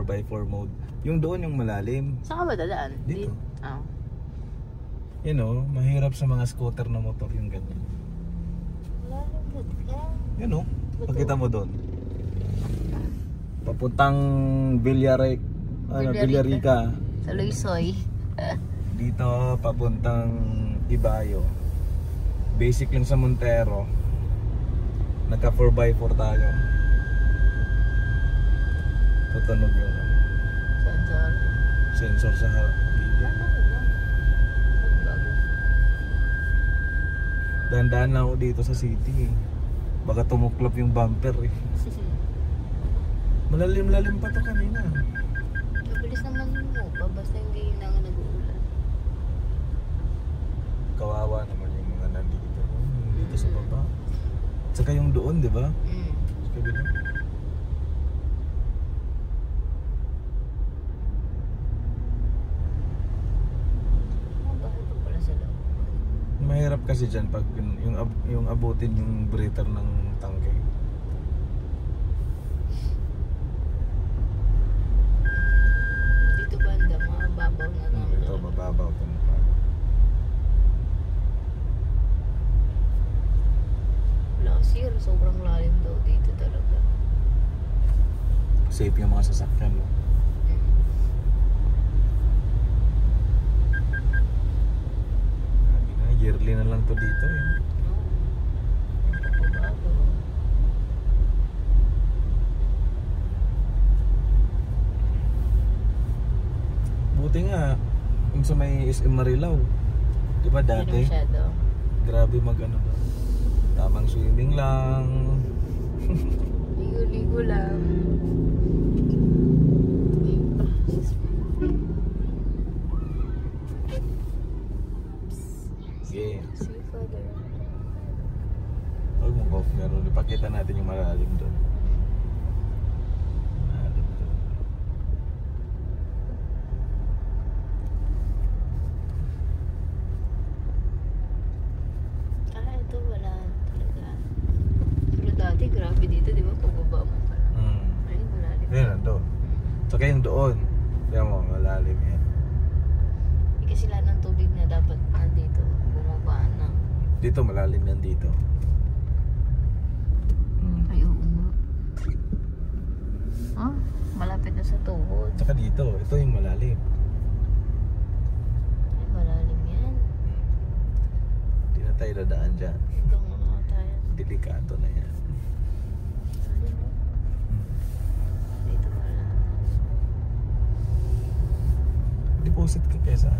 4x4 mode. Yung doon yung malalim. Saan ka ba dadaan? Dito. Oh. You know, mahirap sa mga scooter na motor yung ganyan. Yun o, pakita mo doon. Papuntang Villarica. Sa Loisoy. Dito, papuntang Ibayo. Basic lang sa Montero. Nagka 4x4 tayo. Tutunog yung sensor sa harap. Dahan-dahan lang ako dito sa city. Baka tumuklap yung bumper eh. Malalim-lalim pa to kanina. Mabilis naman mo pa, basta hindi na nga nag-uulan. Kawawa naman yung mga nandito. Dito sa baba. At saka yung doon, di ba? Sa kabila. Bakit pa pala sa loob? Mahirap kasi dyan pag yung abutin yung breather ng tangke. Dito banda, mababaw na lang. Ito, mababaw ito. Last year, sobrang lalim daw dito talaga. Safe yung mga sasakyan. No? Yearly na lang to dito eh. Buti nga yung sa may SM Marilao, di ba dati? Grabe mag-ano, tamang swimming lang. Ligo-ligo lang. Yeah. See father. Huwag mong off meron. Ipakita natin yung malalim doon. Malalim doon. Ito wala talaga. Pero dati grabe dito, di ba? Pababa mo pa lang. Ay, malalim. Yan, nandun. Saka yung doon. Yan mo, malalim yan. Kasi lahat ng tubig na dapat nandito, bumaba na. Dito, malalim yan dito. Ay, oo nga. Ah, malapit na sa tuhod. Saka dito, ito yung malalim. Ay, malalim yan. Hindi na tayo dadaan dyan. Hanggang mga tayo. Delikado na yan. Dito wala. Deposit ka kaya saan?